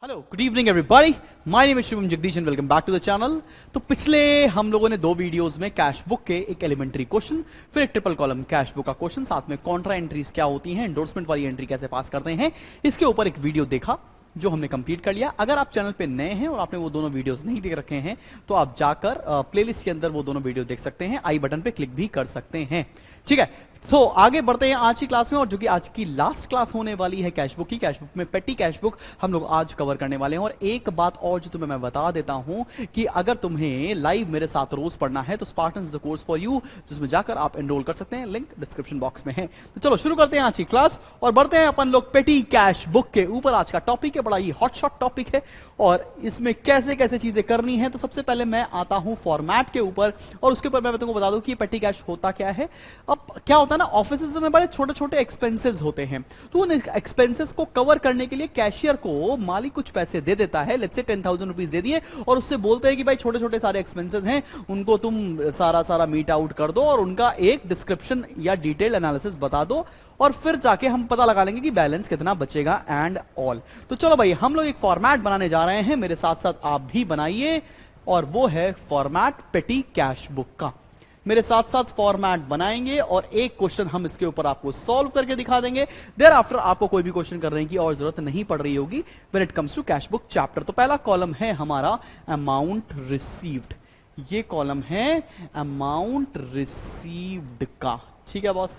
Hello good evening everybody, my name is Shivam Jagdish and welcome back to the channel. तो पिछले हम लोगों ने दो वीडियोस में कैश बुक के एक एलिमेंट्री क्वेश्चन, फिर एक ट्रिपल कॉलम कैश बुक का क्वेश्चन, साथ में कॉन्ट्रा एंट्रीज क्या होती हैं, एंडोर्समेंट वाली एंट्री कैसे पास करते हैं, इसके ऊपर एक वीडियो देखा जो हमने कंप्लीट कर लिया। अगर आप चैनल पे नए हैं और आपने वो दोनों वीडियोस नहीं देख रखे हैं तो आप जाकर प्लेलिस्ट के अंदर वो दोनों वीडियो देख सकते हैं, आई बटन पे क्लिक भी कर सकते हैं। ठीक है, सो आगे बढ़ते हैं आज की क्लास में, और जो कि आज की लास्ट क्लास होने वाली है कैश बुक की। कैश बुक में पेटी कैश बुक हम लोग आज कवर करने वाले हैं। और एक बात और जो तुम्हें मैं बता देता हूं कि अगर तुम्हें लाइव मेरे साथ रोज पढ़ना है तो Spartans the course for you, जिसमें जाकर आप एनरोल कर सकते हैं, लिंक डिस्क्रिप्शन बॉक्स में है। तो चलो शुरू करते हैं आज की क्लास और बढ़ते हैं अपन लोग पेटी कैश बुक के ऊपर। आज का टॉपिक है बड़ा ही हॉट शॉट टॉपिक है और इसमें कैसे कैसे चीजें करनी है। तो सबसे पहले मैं आता हूं फॉर्मेट के ऊपर और उसके ऊपर मैं तुमको बता दूं कि पेटी कैश होता क्या है। अब क्या होता है ना, ऑफिसेज में बड़े छोटे छोटे एक्सपेंसेस होते हैं, तो उन एक्सपेंसेस को कवर करने के लिए कैशियर को मालिक कुछ पैसे दे देता है। लेट्स से 10,000 रुपीज दे दिए और उससे बोलते हैं कि भाई छोटे छोटे सारे एक्सपेंसेस हैं, उनको तुम सारा मीट आउट कर दो और उनका एक डिस्क्रिप्शन या डिटेल एनालिसिस बता दो और फिर जाके हम पता लगा लेंगे कि बैलेंस कितना बचेगा एंड ऑल। तो चलो भाई, हम लोग एक फॉर्मेट बनाने जा रहे हैं, मेरे साथ साथ आप भी बनाइए, और वो है फॉर्मेट पेटी कैश बुक का। मेरे साथ साथ फॉर्मेट बनाएंगे और एक क्वेश्चन हम इसके ऊपर आपको सॉल्व करके दिखा देंगे। देयर आफ्टर आपको कोई भी क्वेश्चन करने की और जरूरत नहीं पड़ रही होगी when it comes to cash book chapter. तो पहला कॉलम है हमारा अमाउंट रिसीव्ड, ये कॉलम है अमाउंट रिसीव्ड का। ठीक है बॉस,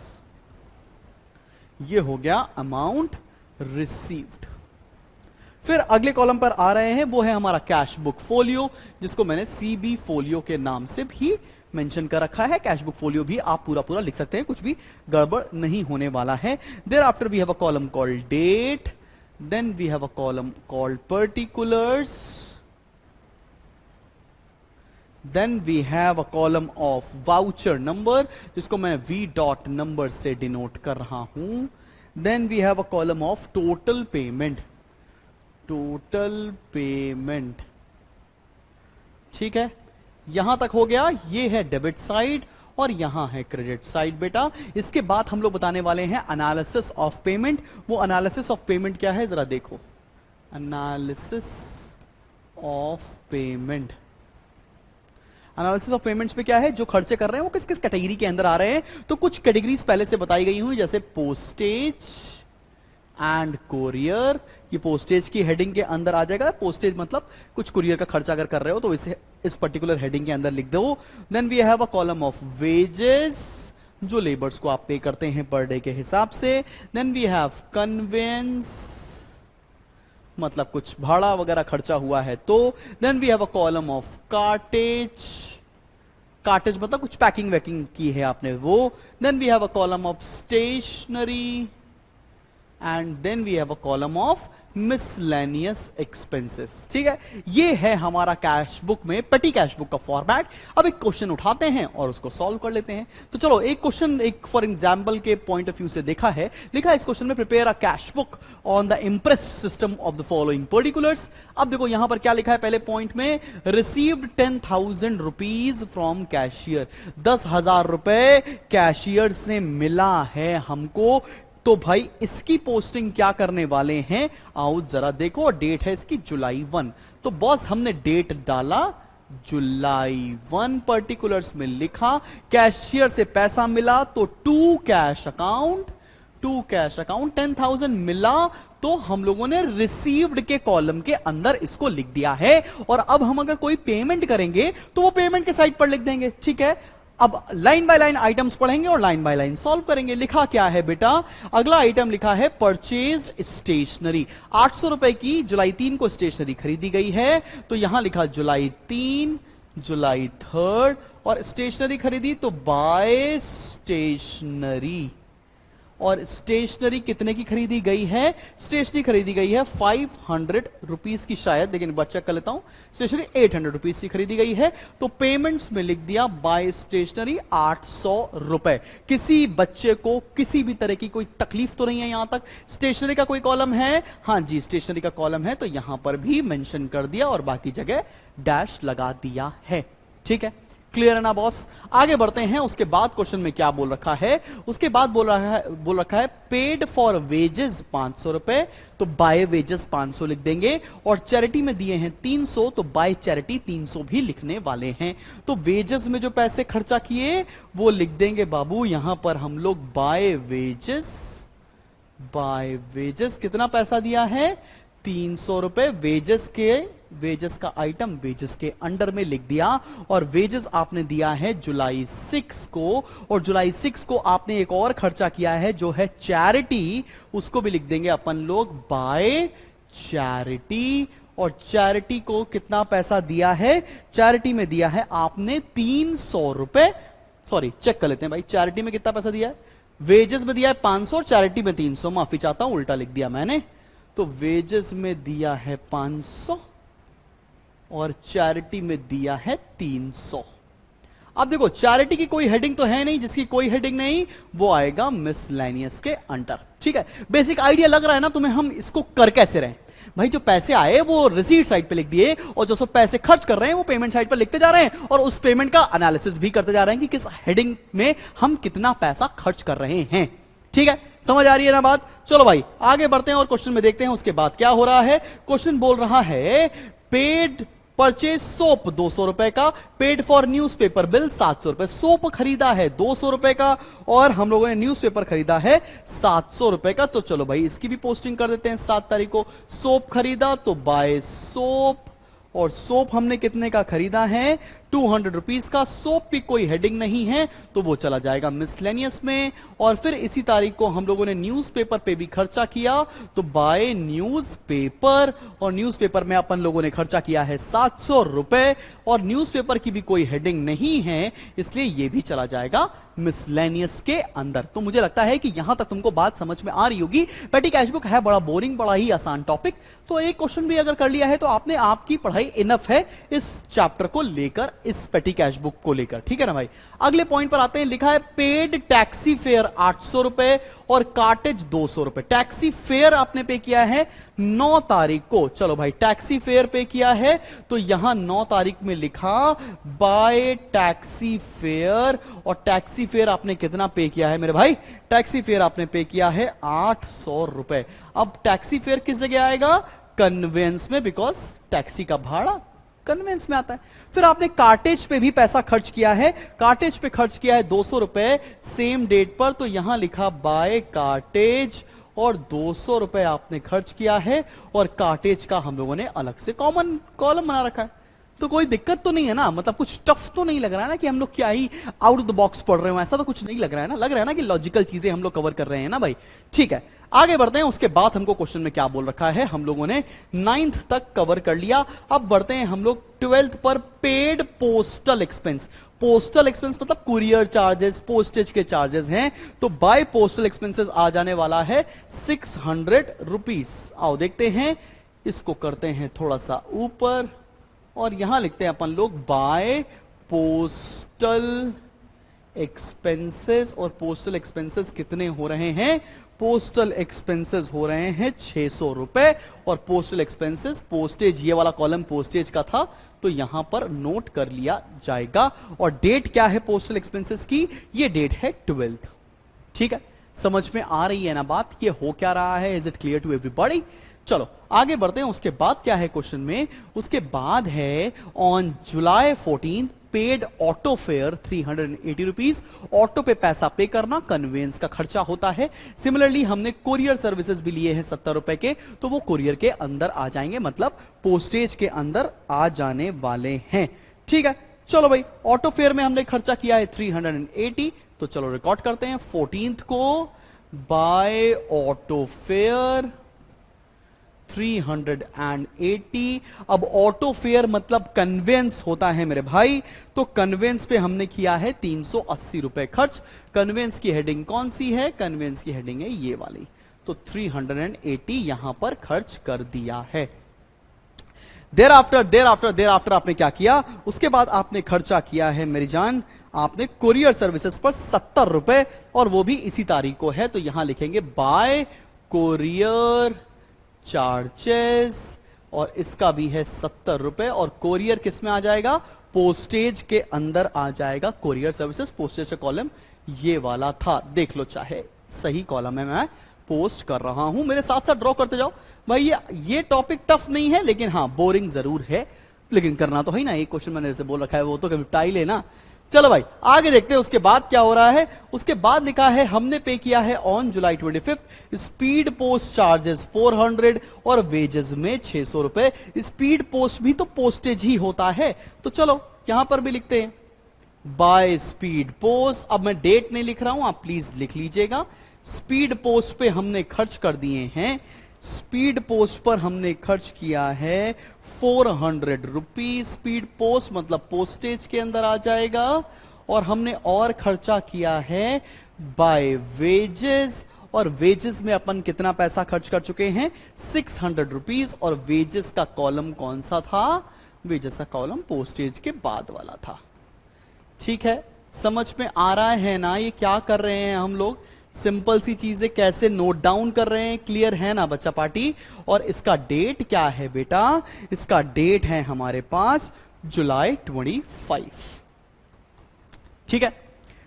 ये हो गया अमाउंट रिसीव्ड। फिर अगले कॉलम पर आ रहे हैं, वो है हमारा कैश बुक फोलियो, जिसको मैंने सीबी फोलियो के नाम से भी मेंशन कर रखा है। कैश बुक फोलियो भी आप पूरा पूरा लिख सकते हैं, कुछ भी गड़बड़ नहीं होने वाला है। There after we have a column called date, then we have a column called particulars, then we have a column of voucher number, जिसको मैं वी डॉट नंबर से डिनोट कर रहा हूं। Then we have a column of total payment, total payment. ठीक है, यहां तक हो गया। ये है डेबिट साइड और यहां है क्रेडिट साइड बेटा। इसके बाद हम लोग बताने वाले हैं एनालिसिस ऑफ पेमेंट। वो एनालिसिस ऑफ पेमेंट क्या है जरा देखो, analysis of payment. Analysis of payments में क्या है, जो खर्चे कर रहे हैं वो किस किस कैटेगरी के अंदर आ रहे हैं। तो कुछ कैटेगरीज पहले से बताई गई हुई, जैसे पोस्टेज एंड कोरियर। ये पोस्टेज की हेडिंग के अंदर आ जाएगा। पोस्टेज मतलब कुछ कुरियर का खर्चा अगर कर रहे हो तो इसे इस पर्टिकुलर हेडिंग के अंदर लिख दो। Then we have a column of wages, जो लेबर्स को आप पे करते हैं पर डे के हिसाब से। देन वी हैव कन्वेंस, मतलब कुछ भाड़ा वगैरह खर्चा हुआ है तो। Then we have a column of cartage, cartage मतलब कुछ पैकिंग वैकिंग की है आपने वो। Then we have a column of stationery and then we have a column of miscellaneous expenses. ठीक है, ये है हमारा कैश बुक में पेटी कैश बुक का फॉर्मेट। अब एक क्वेश्चन उठाते हैं और उसको सॉल्व कर लेते हैं। तो चलो एक क्वेश्चन, एक फॉर एग्जांपल के पॉइंट ऑफ व्यू से देखा है, लिखा है इस क्वेश्चन में, prepare a cash book on the Impress system of the following particulars. अब देखो यहां पर क्या लिखा है, पहले पॉइंट में रिसीव्ड 10,000 रुपीज फ्रॉम कैशियर, 10,000 रुपए कैशियर से मिला है हमको। तो भाई इसकी पोस्टिंग क्या करने वाले हैं, आओ जरा देखो। डेट है इसकी जुलाई 1, तो बॉस हमने डेट डाला जुलाई 1, पर्टिकुलर्स में लिखा कैशियर से पैसा मिला तो to cash account, to cash account 10,000 मिला तो हम लोगों ने रिसीव्ड के कॉलम के अंदर इसको लिख दिया है। और अब हम अगर कोई पेमेंट करेंगे तो वो पेमेंट के साइड पर लिख देंगे। ठीक है, अब लाइन बाय लाइन आइटम्स पढ़ेंगे और लाइन बाय लाइन सॉल्व करेंगे। लिखा क्या है बेटा, अगला आइटम लिखा है परचेज्ड स्टेशनरी, 800 रुपए की जुलाई 3 को स्टेशनरी खरीदी गई है। तो यहां लिखा जुलाई 3, जुलाई 3 और स्टेशनरी खरीदी तो बाय स्टेशनरी। और स्टेशनरी कितने की खरीदी गई है, स्टेशनरी खरीदी गई है 500 रुपीज की शायद, लेकिन एक बार चेक कर लेता हूं। स्टेशनरी 800 रुपीज की खरीदी गई है तो पेमेंट्स में लिख दिया बाय स्टेशनरी 800 रुपए। किसी बच्चे को किसी भी तरह की कोई तकलीफ तो नहीं है यहां तक। स्टेशनरी का कोई कॉलम है, हां जी स्टेशनरी का कॉलम है, तो यहां पर भी मेंशन कर दिया और बाकी जगह डैश लगा दिया है। ठीक है, क्लियर है ना बॉस? आगे बढ़ते हैं। उसके बाद क्वेश्चन में क्या बोल रखा है? उसके बाद बोल रखा है पेड फॉर वेजेस 500 रुपए, तो बाय वेजेस 500 लिख देंगे। और चैरिटी में दिए हैं 300, तो बाय चैरिटी 300 भी लिखने वाले हैं। तो वेजेस में जो पैसे खर्चा किए वो लिख देंगे बाबू यहां पर हम लोग बाय वेजेस। बाय वेजेस कितना पैसा दिया है? 300 रुपए। वेजेस का आइटम वेजेस के अंडर में लिख दिया। और वेजेस आपने दिया है जुलाई 6 को, और जुलाई 6 को आपने एक और खर्चा किया है जो है चैरिटी, उसको भी लिख देंगे अपन लोग बाय चैरिटी। और चैरिटी को कितना पैसा दिया है? चैरिटी में दिया है आपने 300 रुपए। सॉरी, चेक कर लेते हैं भाई, चैरिटी में कितना पैसा दिया है? वेजेस में दिया है 500 और चैरिटी में 300। माफी चाहता हूं, उल्टा लिख दिया मैंने। तो वेजेस में दिया है 500 और चैरिटी में दिया है 300। अब देखो, चैरिटी की कोई हेडिंग तो है नहीं, जिसकी कोई हेडिंग नहीं वो आएगा मिसलेनियस के अंडर। ठीक है, बेसिक आइडिया लग रहा है ना तुम्हें हम इसको कर कैसे रहे? भाई जो पैसे आए वो रिसीट साइड पे लिख दिए, और जो सब पैसे खर्च कर रहे हैं वो पेमेंट साइड पर लिखते जा रहे हैं, और उस पेमेंट का एनालिसिस भी करते जा रहे हैं कि किस हेडिंग में हम कितना पैसा खर्च कर रहे हैं। ठीक है, समझ आ रही है ना बात? चलो भाई आगे बढ़ते हैं और क्वेश्चन में देखते हैं उसके बाद क्या हो रहा है। क्वेश्चन बोल रहा है पेड परचेज सोप 200 रुपए का, पेड फॉर न्यूज़पेपर बिल 700 रुपए। सोप खरीदा है 200 रुपए का और हम लोगों ने न्यूज़पेपर खरीदा है 700 रुपए का। तो चलो भाई इसकी भी पोस्टिंग कर देते हैं 7 तारीख को। सोप खरीदा तो बाय सोप, और सोप हमने कितने का खरीदा है? 200 रुपीज का। सोप की कोई हेडिंग नहीं है तो वो चला जाएगा मिसलेनियस में। और फिर इसी तारीख को हम लोगों ने न्यूज़पेपर पे भी खर्चा किया, तो बाय न्यूज़पेपर, और न्यूज़पेपर में अपन लोगों ने खर्चा किया है 700 रुपए, और न्यूज़पेपर की भी कोई हेडिंग नहीं है इसलिए ये भी चला जाएगा मिसलेनियस के अंदर। तो मुझे लगता है कि यहां तक तुमको बात समझ में आ रही होगी। पेटी कैश बुक है बड़ा बोरिंग, बड़ा ही आसान टॉपिक, तो एक क्वेश्चन भी अगर कर लिया है तो आपने आपकी पढ़ाई इनफ है इस चैप्टर को लेकर, इस पेटी कैश बुक को लेकर। ठीक है ना भाई? अगले पॉइंट पर आते हैं। लिखा है पेड टैक्सी फेयर 800 रुपए और कार्टेज 200 रुपए। टैक्सी फेयर आपने पे किया है 9 तारीख को। चलो भाई टैक्सी फेयर पे किया है तो यहां 9 तारीख में लिखा बाय टैक्सी फेयर, और टैक्सी फेयर आपने कितना पे किया है मेरे भाई? टैक्सी फेयर आपने पे किया है 800 रुपए। अब टैक्सी फेयर किस जगह आएगा? कन्वेंस में, बिकॉज टैक्सी का भाड़ा कन्वेंस में आता है। फिर आपने कार्टेज पे भी पैसा खर्च किया है, कार्टेज पे खर्च किया है 200 रुपए सेम डेट पर, तो यहां लिखा बाय कार्टेज, और 200 रुपए आपने खर्च किया है, और कार्टेज का हम लोगों ने अलग से कॉमन कॉलम बना रखा है। तो कोई दिक्कत तो नहीं है ना? मतलब कुछ टफ तो नहीं लग रहा है ना कि हम लोग क्या ही आउट ऑफ द बॉक्स पढ़ रहे हो? ऐसा तो कुछ नहीं लग रहा है ना? लग रहा है ना कि लॉजिकल चीजें हम लोग कवर कर रहे हैं ना भाई? ठीक है, आगे बढ़ते हैं। उसके बाद हमको क्वेश्चन में क्या बोल रखा है? हम लोगों ने 9th तक कवर कर लिया। अब बढ़ते हैं हम लोग 12th पर। Paid postal expense. Postal expense मतलब कुरियर चार्जेस, पोस्टेज के चार्जेस हैं, तो बाय पोस्टल एक्सपेंसेस आ जाने वाला है 600 रुपीज। आओ देखते हैं, इसको करते हैं थोड़ा सा ऊपर, और यहां लिखते हैं अपन लोग बाय पोस्टल एक्सपेंसेस। और पोस्टल एक्सपेंसेस कितने हो रहे हैं? पोस्टल एक्सपेंसेस हो रहे हैं 600 रुपए। और पोस्टल एक्सपेंसेस, पोस्टेज, ये वाला कॉलम पोस्टेज का था तो यहां पर नोट कर लिया जाएगा। और डेट क्या है पोस्टल एक्सपेंसेस की? ये डेट है 12th। ठीक है, समझ में आ रही है ना बात? ये हो क्या रहा है? Is it clear to everybody? चलो आगे बढ़ते हैं। उसके बाद क्या है क्वेश्चन में? उसके बाद है on July 14 paid auto fair 380 rupees. Auto पे पैसा पे करना कन्वेंस का खर्चा होता है। सिमिलरली हमने कुरियर सर्विसेज भी लिए हैं 70 रुपए के, तो वो कुरियर के अंदर आ जाएंगे, मतलब पोस्टेज के अंदर आ जाने वाले हैं। ठीक है, चलो भाई ऑटो फेयर में हमने खर्चा किया है 380, तो चलो रिकॉर्ड करते हैं 14th को बाय ऑटो फेयर 380। अब ऑटो फेयर मतलब कन्वेंस होता है मेरे भाई, तो कन्वेंस पे हमने किया है 380 रुपए खर्च। कन्वेंस की हेडिंग कौन सी है? कन्वेंस की हेडिंग है ये वाली, तो 380 यहां पर खर्च कर दिया है। देर आफ्टर आपने क्या किया? उसके बाद आपने खर्चा किया है मेरी जान, आपने कुरियर सर्विसेज पर 70 रुपए, और वो भी इसी तारीख को है, तो यहां लिखेंगे बाय कुरियर चार्जेस, और इसका भी है 70 रुपए, और कोरियर किस में आ जाएगा, पोस्टेज के अंदर आ जाएगा। कोरियर सर्विसेज पोस्टेज का कॉलम ये वाला था, देख लो चाहे, सही कॉलम है, मैं पोस्ट कर रहा हूं। मेरे साथ साथ ड्रॉ करते जाओ भाई। ये टॉपिक टफ नहीं है, लेकिन हाँ बोरिंग जरूर है, लेकिन करना तो है ना। एक क्वेश्चन मैंने जैसे बोल रखा है वो तो कभी टाई लेना। चलो भाई आगे देखते हैं उसके बाद क्या हो रहा है। उसके बाद लिखा है हमने पे किया है on July 25, speed post charges 400 और वेजेस में 600 रुपए। स्पीड पोस्ट भी तो पोस्टेज ही होता है, तो चलो यहां पर भी लिखते हैं बाय स्पीड पोस्ट। अब मैं डेट नहीं लिख रहा हूं, आप प्लीज लिख लीजिएगा। स्पीड पोस्ट पे हमने खर्च कर दिए हैं, स्पीड पोस्ट पर हमने खर्च किया है 400 रुपीज। स्पीड पोस्ट मतलब पोस्टेज के अंदर आ जाएगा। और हमने और खर्चा किया है बाय वेजेस, और वेजेस में अपन कितना पैसा खर्च कर चुके हैं, 600 रुपीज। और वेजेस का कॉलम कौन सा था, वेजेस का कॉलम पोस्टेज के बाद वाला था। ठीक है, समझ में आ रहा है ना ये क्या कर रहे हैं हम लोग, सिंपल सी चीजें कैसे नोट डाउन कर रहे हैं, क्लियर है ना बच्चा पार्टी। और इसका डेट क्या है बेटा, इसका डेट है हमारे पास जुलाई 25। ठीक है,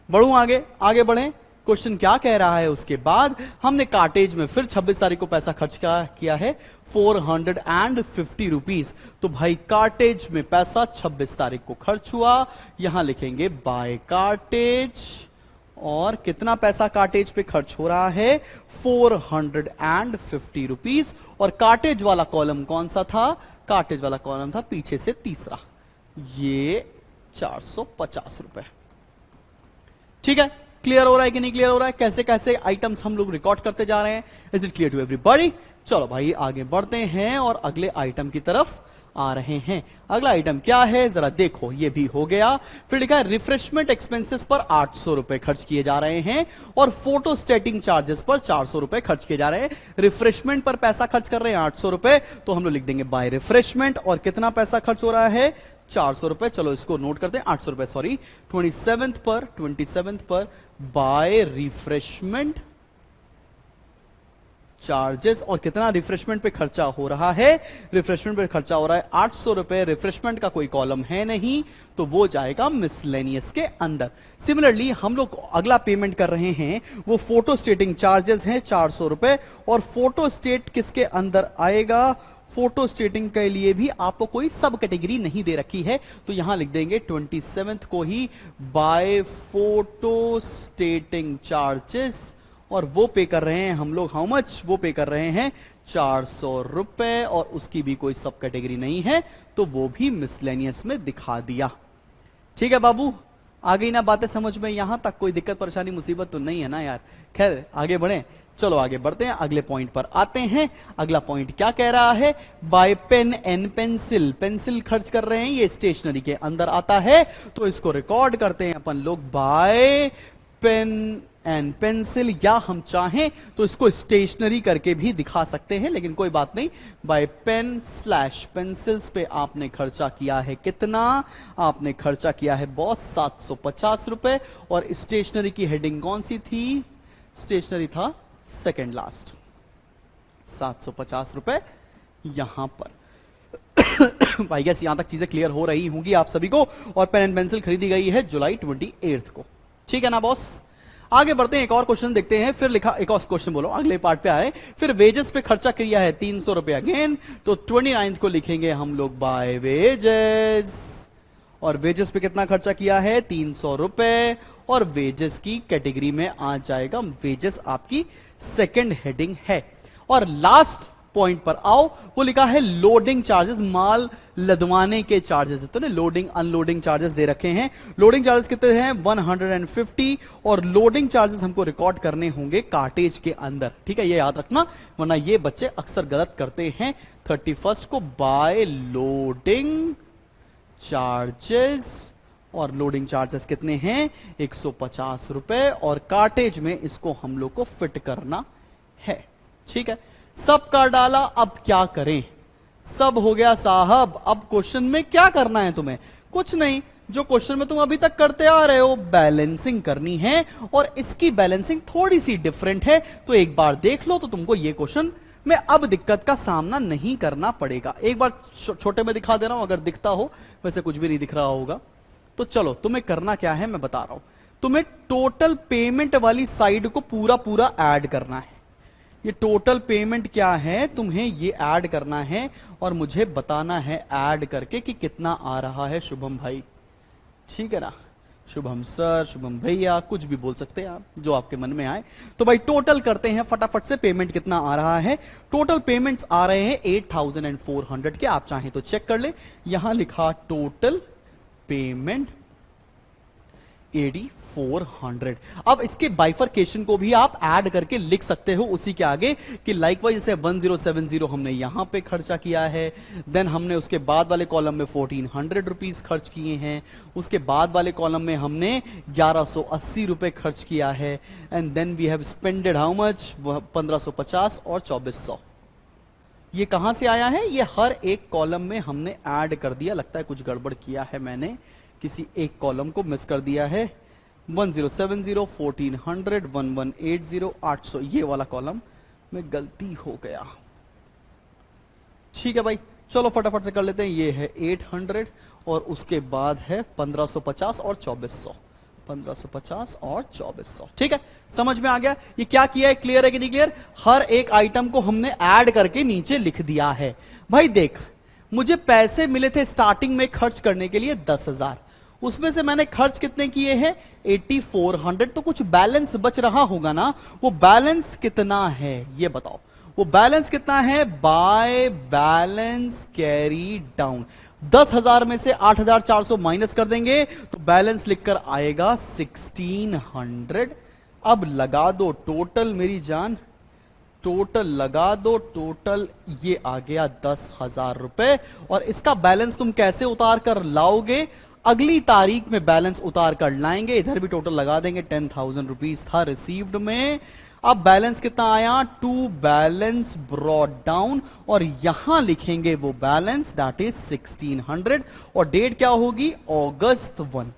बढ़ू आगे, आगे बढ़े। क्वेश्चन क्या कह रहा है, उसके बाद हमने कार्टेज में फिर 26 तारीख को पैसा खर्च किया है 450 रुपीज। तो भाई कार्टेज में पैसा 26 तारीख को खर्च हुआ, यहां लिखेंगे बाय कार्टेज। और कितना पैसा कार्टेज पे खर्च हो रहा है, 450 रुपीज। और कार्टेज वाला कॉलम कौन सा था, कार्टेज वाला कॉलम था पीछे से तीसरा, ये 450 रुपए। ठीक है, क्लियर हो रहा है कि नहीं क्लियर हो रहा है, कैसे कैसे आइटम्स हम लोग रिकॉर्ड करते जा रहे हैं। Is it clear to everybody. चलो भाई आगे बढ़ते हैं और अगले आइटम की तरफ आ रहे हैं। अगला आइटम क्या है जरा देखो, ये भी हो गया। फिर लिखा है रिफ्रेशमेंट एक्सपेंसेस पर 800 रुपए खर्च किए जा रहे हैं और फोटो स्टेटिंग चार्जेस पर 400 रुपए खर्च किए जा रहे हैं। रिफ्रेशमेंट पर पैसा खर्च कर रहे हैं 800 रुपए, तो हम लोग लिख देंगे बाय रिफ्रेशमेंट। और कितना पैसा खर्च हो रहा है, 400 रुपए। चलो इसको नोट करते हैं, 800 रुपए सॉरी, 27th पर बाय रिफ्रेशमेंट चार्जेस। और कितना रिफ्रेशमेंट पे खर्चा हो रहा है, रिफ्रेशमेंट पे खर्चा हो रहा है 800 रुपए। रिफ्रेशमेंट का कोई कॉलम है नहीं, तो वो जाएगा मिसलेनियस के अंदर। सिमिलरली हम लोग अगला पेमेंट कर रहे हैं, वो फोटो स्टेटिंग चार्जेस हैं 400 रुपए। और फोटो स्टेट किसके अंदर आएगा, फोटो स्टेटिंग के लिए भी आपको कोई सब कैटेगरी नहीं दे रखी है, तो यहां लिख देंगे 27th को ही बाय फोटो स्टेटिंग चार्जेस। और वो पे कर रहे हैं हम लोग, हाउ मच, वो पे कर रहे हैं 400 रुपए। और उसकी भी कोई सब कैटेगरी नहीं है, तो वो भी मिसलेनियस में दिखा दिया। ठीक है बाबू, आ गई ना बातें समझ में, यहां तक कोई दिक्कत परेशानी मुसीबत तो नहीं है ना यार। खैर आगे बढ़े, चलो आगे बढ़ते हैं, अगले पॉइंट पर आते हैं। अगला पॉइंट क्या कह रहा है, by pen and pencil. Pencil खर्च कर रहे हैं, ये स्टेशनरी के अंदर आता है, तो इसको रिकॉर्ड करते हैं अपन लोग बाय पेन एंड पेंसिल। या हम चाहें तो इसको स्टेशनरी करके भी दिखा सकते हैं, लेकिन कोई बात नहीं। बाय पेन स्लैश पेंसिल्स पे आपने खर्चा किया है कितना, आपने खर्चा किया है बॉस 750 रुपए। और स्टेशनरी की हेडिंग कौन सी थी, स्टेशनरी था सेकेंड लास्ट, 750 रुपए यहां पर। भाई गेस यहां तक चीजें क्लियर हो रही होंगी आप सभी को। और पेन एंड पेंसिल खरीदी गई है जुलाई 28 को, ठीक है ना बॉस। आगे बढ़ते हैं, एक और क्वेश्चन देखते हैं। फिर लिखा, एक और क्वेश्चन बोलो, अगले पार्ट पे आए। फिर वेजेस पे खर्चा किया है 300 रुपए अगेन, तो 29th को लिखेंगे हम लोग बाय वेजेस। और वेजेस पे कितना खर्चा किया है, 300 रुपए। और वेजेस की कैटेगरी में आ जाएगा, वेजेस आपकी सेकंड हेडिंग है। और लास्ट पॉइंट पर आओ, वो लिखा है लोडिंग चार्जेस, माल लदवाने के चार्जेस। तो ना लोडिंग अनलोडिंग चार्जेस दे रखे हैं। लोडिंग चार्जेस कितने हैं, 150। और लोडिंग चार्जेस हमको रिकॉर्ड करने होंगे कार्टेज के अंदर, ठीक है, ये याद रखना, वरना ये बच्चे अक्सर गलत करते हैं। 31st को बाय लोडिंग चार्जेस। और लोडिंग चार्जेस कितने हैं, 150 रुपए। और कार्टेज में इसको हम लोग को फिट करना है, ठीक है। सब कर डाला, अब क्या करें, सब हो गया साहब। अब क्वेश्चन में क्या करना है तुम्हें, कुछ नहीं, जो क्वेश्चन में तुम अभी तक करते आ रहे हो, बैलेंसिंग करनी है। और इसकी बैलेंसिंग थोड़ी सी डिफरेंट है, तो एक बार देख लो तो तुमको ये क्वेश्चन में अब दिक्कत का सामना नहीं करना पड़ेगा। एक बार छोटे में दिखा दे रहा हूं, अगर दिखता हो, वैसे कुछ भी नहीं दिख रहा होगा। तो चलो तुम्हें करना क्या है मैं बता रहा हूं। तुम्हें टोटल पेमेंट वाली साइड को पूरा पूरा ऐड करना है। ये टोटल पेमेंट क्या है, तुम्हें ये ऐड करना है और मुझे बताना है ऐड करके कि कितना आ रहा है शुभम भाई। ठीक है ना, शुभम सर, शुभम भैया, कुछ भी बोल सकते हैं आप, जो आपके मन में आए। तो भाई टोटल करते हैं फटाफट से, पेमेंट कितना आ रहा है। टोटल पेमेंट्स आ रहे हैं 8400 के। आप चाहें तो चेक कर ले, यहां लिखा टोटल पेमेंट 8400। अब इसके बाइफरकेशन को भी आप ऐड करके लिख सकते हो उसी के आगे कि लाइकवाइज जैसे 1070 हमने यहां पे खर्चा किया है, देन हमने उसके बाद वाले कॉलम में 1400 रुपीज खर्च किए हैं, उसके बाद वाले कॉलम में हमने 1180 रुपए खर्च किया है, and then we have spended how much, 1550 और 2400। ये कहां से आया है, ये हर एक कॉलम में हमने ऐड कर दिया। लगता है कुछ गड़बड़ किया है मैंने, किसी एक कॉलम को मिस कर दिया है। 1070, 1400, 1180, 800, ये वाला कॉलम में गलती हो गया। ठीक है भाई, चलो फटाफट से कर लेते हैं। ये है 800 और उसके बाद है 1550 और 2400। 1550 और 2400। ठीक है, समझ में आ गया ये क्या किया है, क्लियर है कि नहीं क्लियर। हर एक आइटम को हमने ऐड करके नीचे लिख दिया है। भाई देख, मुझे पैसे मिले थे स्टार्टिंग में खर्च करने के लिए 10,000, उसमें से मैंने खर्च कितने किए हैं 8400, तो कुछ बैलेंस बच रहा होगा ना। वो बैलेंस कितना है ये बताओ, वो बैलेंस कितना है, बाय बैलेंस कैरी डाउन। 10,000 में से 8,400 माइनस कर देंगे तो बैलेंस लिखकर आएगा 1600। अब लगा दो टोटल मेरी जान, टोटल लगा दो, टोटल ये आ गया 10,000 रुपए। और इसका बैलेंस तुम कैसे उतार कर लाओगे, अगली तारीख में बैलेंस उतार कर लाएंगे। इधर भी टोटल लगा देंगे, 10,000 रुपीज था रिसीव्ड में। अब बैलेंस कितना आया, टू बैलेंस ब्रॉट डाउन, और यहां लिखेंगे वो बैलेंस दैट इज 1600। और डेट क्या होगी, अगस्त 1,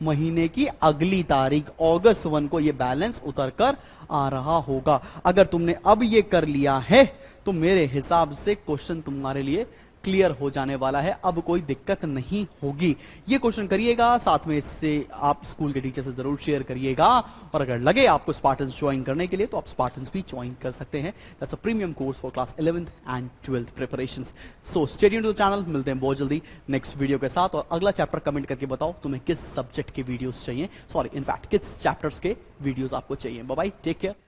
महीने की अगली तारीख अगस्त 1 को ये बैलेंस उतर कर आ रहा होगा। अगर तुमने अब ये कर लिया है तो मेरे हिसाब से क्वेश्चन तुम्हारे लिए क्लियर हो जाने वाला है, अब कोई दिक्कत नहीं होगी। ये क्वेश्चन करिएगा, साथ में इससे आप स्कूल के टीचर से जरूर शेयर करिएगा। और अगर लगे आपको स्पार्टन्स ज्वाइन करने के लिए तो आप स्पार्टन्स भी ज्वाइन कर सकते हैं। That's a premium course for class 11th and 12th preparations. So stay tuned to the channel, मिलते हैं बहुत जल्दी नेक्स्ट वीडियो के साथ। और अगला चैप्टर कमेंट करके बताओ तुम्हें किस सब्जेक्ट के वीडियोस चाहिए, सॉरी इनफैक्ट किस चैप्टर्स के वीडियोस आपको चाहिए। Bye bye, take care.